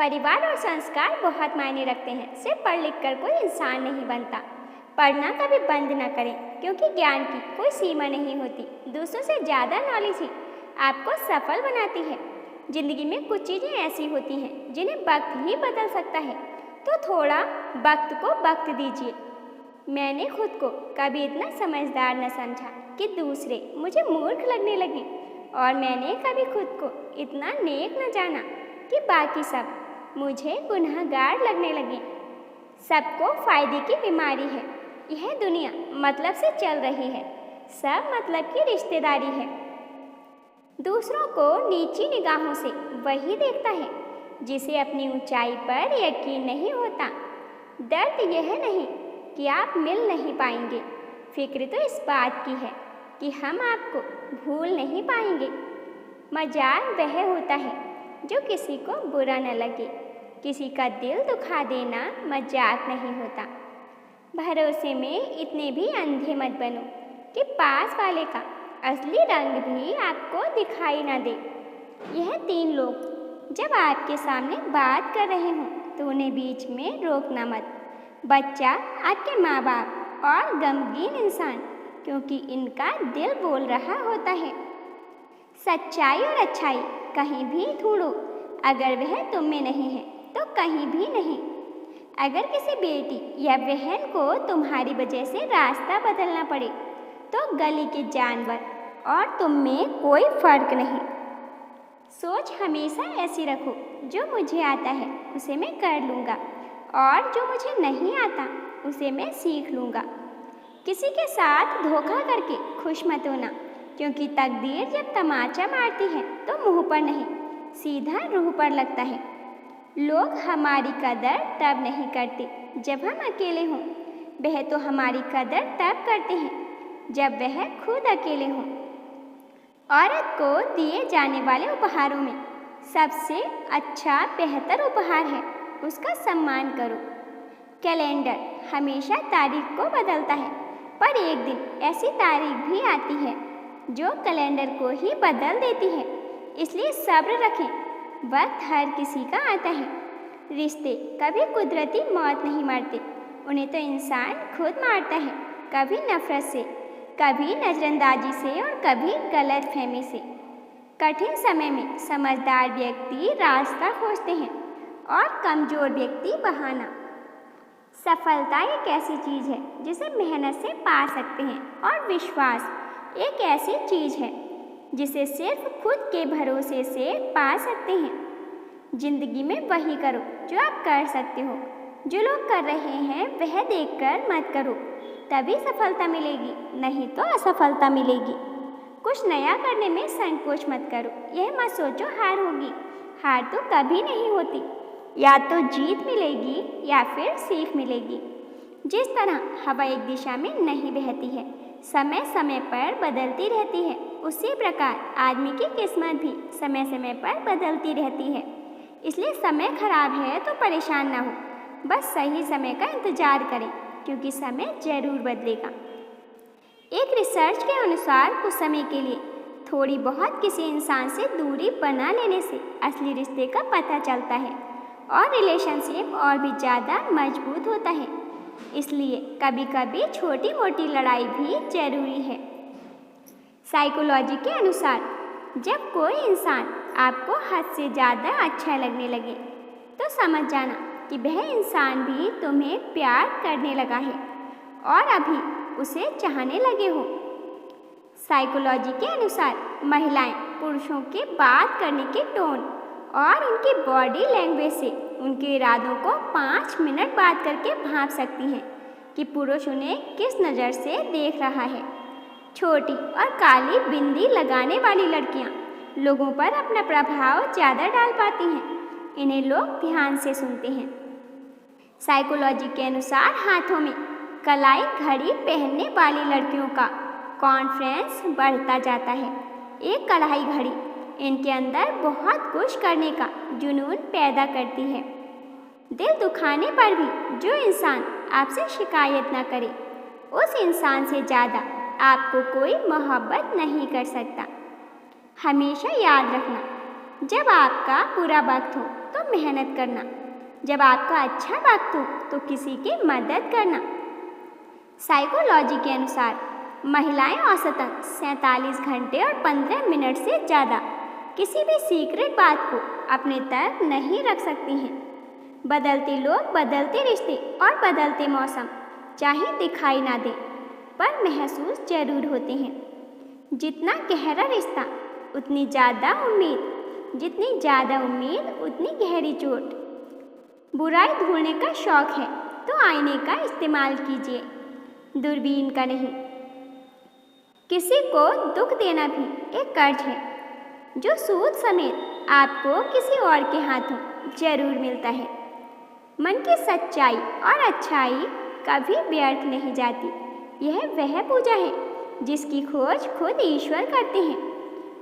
परिवार और संस्कार बहुत मायने रखते हैं। सिर्फ पढ़ लिख कर कोई इंसान नहीं बनता। पढ़ना कभी बंद न करें, क्योंकि ज्ञान की कोई सीमा नहीं होती। दूसरों से ज़्यादा नॉलेज ही आपको सफल बनाती है। जिंदगी में कुछ चीज़ें ऐसी होती हैं जिन्हें वक्त ही बदल सकता है, तो थोड़ा वक्त को वक्त दीजिए। मैंने खुद को कभी इतना समझदार न समझा कि दूसरे मुझे मूर्ख लगने लगे, और मैंने कभी खुद को इतना नेक न जाना कि बाकी सब मुझे गुनहगार लगने लगे। सबको फायदे की बीमारी है। यह दुनिया मतलब से चल रही है। सब मतलब की रिश्तेदारी है। दूसरों को नीची निगाहों से वही देखता है जिसे अपनी ऊंचाई पर यकीन नहीं होता। दर्द यह नहीं कि आप मिल नहीं पाएंगे, फिक्र तो इस बात की है कि हम आपको भूल नहीं पाएंगे। मजाक वह होता है जो किसी को बुरा न लगे। किसी का दिल दुखा देना मजाक नहीं होता। भरोसे में इतने भी अंधे मत बनो कि पास वाले का असली रंग भी आपको दिखाई न दे। यह तीन लोग जब आपके सामने बात कर रहे हों तो उन्हें बीच में रोकना मत। बच्चा, आपके माँ बाप और गमगीन इंसान, क्योंकि इनका दिल बोल रहा होता है। सच्चाई और अच्छाई कहीं भी ढूंढो, अगर वह तुम में नहीं है तो कहीं भी नहीं। अगर किसी बेटी या बहन को तुम्हारी वजह से रास्ता बदलना पड़े तो गली के जानवर और तुम में कोई फर्क नहीं। सोच हमेशा ऐसी रखो, जो मुझे आता है उसे मैं कर लूँगा, और जो मुझे नहीं आता उसे मैं सीख लूँगा। किसी के साथ धोखा करके खुश मत होना, क्योंकि तकदीर जब तमाचा मारती है तो मुंह पर नहीं, सीधा रूह पर लगता है। लोग हमारी कदर तब नहीं करते जब हम अकेले हों। वह तो हमारी कदर तब करते हैं जब वह खुद अकेले हों। औरत को दिए जाने वाले उपहारों में सबसे अच्छा बेहतर उपहार है उसका सम्मान करो। कैलेंडर हमेशा तारीख को बदलता है, पर एक दिन ऐसी तारीख भी आती है जो कैलेंडर को ही बदल देती है। इसलिए सब्र रखें, वक्त हर किसी का आता है। रिश्ते कभी कुदरती मौत नहीं मारते, उन्हें तो इंसान खुद मारता है। कभी नफरत से, कभी नज़रअंदाजी से और कभी गलतफहमी से। कठिन समय में समझदार व्यक्ति रास्ता खोजते हैं और कमज़ोर व्यक्ति बहाना। सफलता एक ऐसी चीज़ है जिसे मेहनत से पा सकते हैं, और विश्वास एक ऐसी चीज़ है जिसे सिर्फ खुद के भरोसे से पा सकते हैं। जिंदगी में वही करो जो आप कर सकते हो। जो लोग कर रहे हैं वह देखकर मत करो, तभी सफलता मिलेगी, नहीं तो असफलता मिलेगी। कुछ नया करने में संकोच मत करो। यह मत सोचो हार होगी। हार तो कभी नहीं होती, या तो जीत मिलेगी या फिर सीख मिलेगी। जिस तरह हवा एक दिशा में नहीं बहती है, समय समय पर बदलती रहती है, उसी प्रकार आदमी की किस्मत भी समय समय पर बदलती रहती है। इसलिए समय खराब है तो परेशान ना हो, बस सही समय का इंतजार करें, क्योंकि समय जरूर बदलेगा। एक रिसर्च के अनुसार कुछ समय के लिए थोड़ी बहुत किसी इंसान से दूरी बना लेने से असली रिश्ते का पता चलता है और रिलेशनशिप और भी ज़्यादा मजबूत होता है। इसलिए कभी कभी छोटी मोटी लड़ाई भी जरूरी है। साइकोलॉजी के अनुसार जब कोई इंसान आपको हद से ज़्यादा अच्छा लगने लगे तो समझ जाना कि वह इंसान भी तुम्हें प्यार करने लगा है और अभी उसे चाहने लगे हो। साइकोलॉजी के अनुसार महिलाएं पुरुषों के बात करने के टोन और उनकी बॉडी लैंग्वेज से उनके इरादों को 5 मिनट बात करके भांप सकती हैं कि पुरुष उन्हें किस नज़र से देख रहा है। छोटी और काली बिंदी लगाने वाली लड़कियां लोगों पर अपना प्रभाव ज़्यादा डाल पाती हैं। इन्हें लोग ध्यान से सुनते हैं। साइकोलॉजी के अनुसार हाथों में कलाई घड़ी पहनने वाली लड़कियों का कॉन्फिडेंस बढ़ता जाता है। एक कलाई घड़ी इनके अंदर बहुत कुछ करने का जुनून पैदा करती है। दिल दुखाने पर भी जो इंसान आपसे शिकायत न करे, उस इंसान से ज़्यादा आपको कोई मोहब्बत नहीं कर सकता। हमेशा याद रखना, जब आपका बुरा वक्त हो तो मेहनत करना। जब आपका अच्छा वक्त हो तो किसी की मदद करना। साइकोलॉजी के अनुसार महिलाएं औसतन 47 घंटे और 15 मिनट से ज़्यादा किसी भी सीक्रेट बात को अपने तक नहीं रख सकती हैं। बदलते लोग, बदलते रिश्ते और बदलते मौसम चाहे दिखाई ना दे पर महसूस जरूर होते हैं। जितना गहरा रिश्ता उतनी ज़्यादा उम्मीद, जितनी ज़्यादा उम्मीद उतनी गहरी चोट। बुराई ढूंढने का शौक है तो आईने का इस्तेमाल कीजिए, दूरबीन का नहीं। किसी को दुख देना भी एक कर्ज है जो सूद समेत आपको किसी और के हाथों जरूर मिलता है। मन की सच्चाई और अच्छाई कभी व्यर्थ नहीं जाती। यह वह पूजा है जिसकी खोज खुद ईश्वर करते हैं।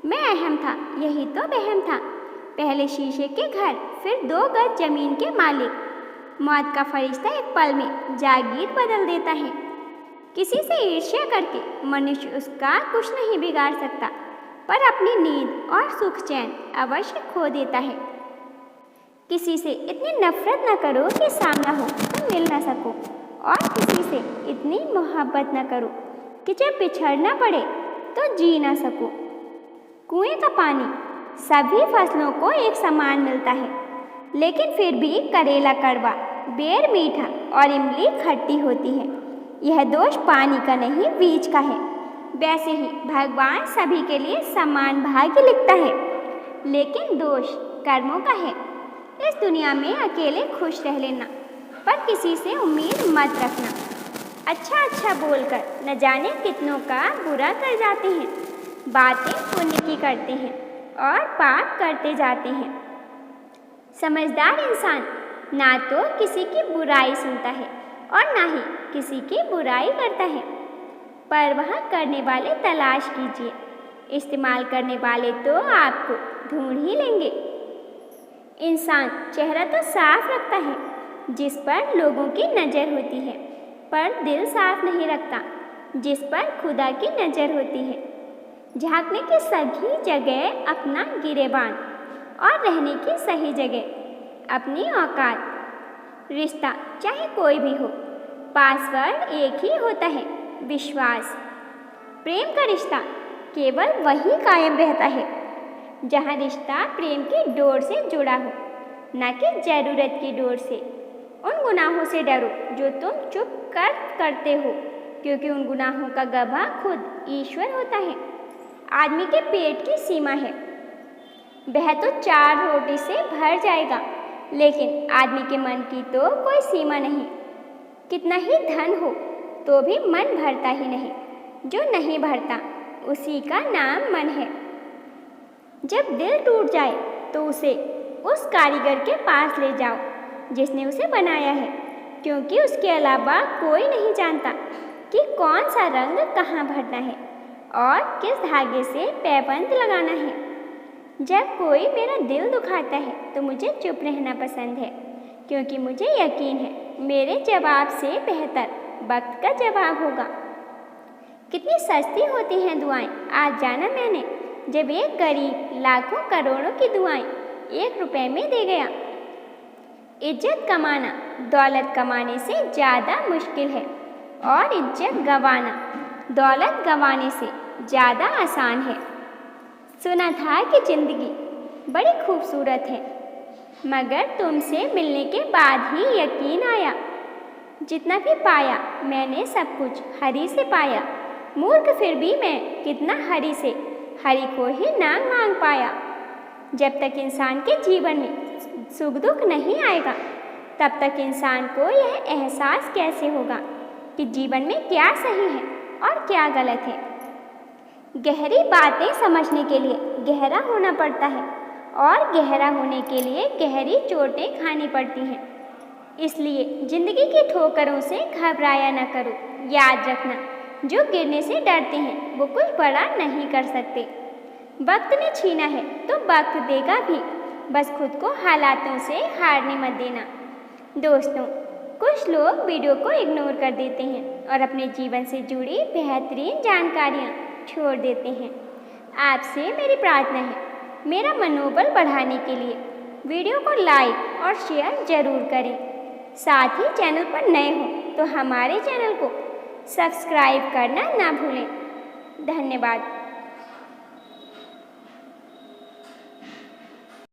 मैं अहम था, यही तो वहम था। पहले शीशे के घर, फिर 2 गज जमीन के मालिक। मौत का फरिश्ता एक पल में जागीर बदल देता है। किसी से ईर्ष्या करके मनुष्य उसका कुछ नहीं बिगाड़ सकता, पर अपनी नींद और सुख चैन अवश्य खो देता है। किसी से इतनी नफरत न करो कि सामना हो तो मिल ना सको, और किसी से इतनी मोहब्बत न करो कि जब बिछड़ना पड़े तो जी ना सको। कुएं का पानी सभी फसलों को एक समान मिलता है, लेकिन फिर भी करेला कड़वा, बेर मीठा और इमली खट्टी होती है। यह दोष पानी का नहीं, बीज का है। वैसे ही भगवान सभी के लिए समान भाग्य लिखता है, लेकिन दोष कर्मों का है। इस दुनिया में अकेले खुश रह लेना, पर किसी से उम्मीद मत रखना। अच्छा अच्छा बोलकर न जाने कितनों का बुरा कर जाते हैं। बातें पुण्य की करते हैं और पाप करते जाते हैं। समझदार इंसान ना तो किसी की बुराई सुनता है और ना ही किसी की बुराई करता है। परवाह करने वाले तलाश कीजिए, इस्तेमाल करने वाले तो आपको ढूंढ ही लेंगे। इंसान चेहरा तो साफ रखता है जिस पर लोगों की नज़र होती है, पर दिल साफ नहीं रखता जिस पर खुदा की नज़र होती है। झांकने की सही जगह अपना गिरेबान और रहने की सही जगह अपनी औकात। रिश्ता चाहे कोई भी हो, पासवर्ड एक ही होता है, विश्वास। प्रेम का रिश्ता केवल वही कायम रहता है जहाँ रिश्ता प्रेम की डोर से जुड़ा हो, न कि ज़रूरत की डोर से। उन गुनाहों से डरो जो तुम चुप कर करते हो, क्योंकि उन गुनाहों का गवाह खुद ईश्वर होता है। आदमी के पेट की सीमा है, वह तो 4 रोटी से भर जाएगा, लेकिन आदमी के मन की तो कोई सीमा नहीं। कितना ही धन हो तो भी मन भरता ही नहीं। जो नहीं भरता उसी का नाम मन है। जब दिल टूट जाए तो उसे उस कारीगर के पास ले जाओ जिसने उसे बनाया है, क्योंकि उसके अलावा कोई नहीं जानता कि कौन सा रंग कहाँ भरना है और किस धागे से पैबंद लगाना है। जब कोई मेरा दिल दुखाता है तो मुझे चुप रहना पसंद है, क्योंकि मुझे यकीन है मेरे जवाब से बेहतर वक्त का जवाब होगा। कितनी सस्ती होती हैं दुआएं, आज जाना मैंने, जब एक गरीब लाखों करोड़ों की दुआएं 1 रुपए में दे गया। इज्जत कमाना दौलत कमाने से ज़्यादा मुश्किल है, और इज्जत गंवाना दौलत गंवाने से ज़्यादा आसान है। सुना था कि ज़िंदगी बड़ी खूबसूरत है, मगर तुमसे मिलने के बाद ही यकीन आया। जितना भी पाया मैंने सब कुछ हरि से पाया, मूर्ख फिर भी मैं कितना हरि से हरि को ही ना मांग पाया। जब तक इंसान के जीवन में सुख दुख नहीं आएगा, तब तक इंसान को यह एहसास कैसे होगा कि जीवन में क्या सही है और क्या गलत है। गहरी बातें समझने के लिए गहरा होना पड़ता है, और गहरा होने के लिए गहरी चोटें खानी पड़ती हैं। इसलिए जिंदगी की ठोकरों से घबराया न करो। याद रखना, जो गिरने से डरते हैं वो कुछ बड़ा नहीं कर सकते। वक्त ने छीना है तो वक्त देगा भी, बस खुद को हालातों से हारने मत देना। दोस्तों, कुछ लोग वीडियो को इग्नोर कर देते हैं और अपने जीवन से जुड़ी बेहतरीन जानकारियाँ छोड़ देते हैं। आपसे मेरी प्रार्थना है, मेरा मनोबल बढ़ाने के लिए वीडियो को लाइक और शेयर ज़रूर करें। साथ ही चैनल पर नए हों तो हमारे चैनल को सब्सक्राइब करना ना भूलें। धन्यवाद।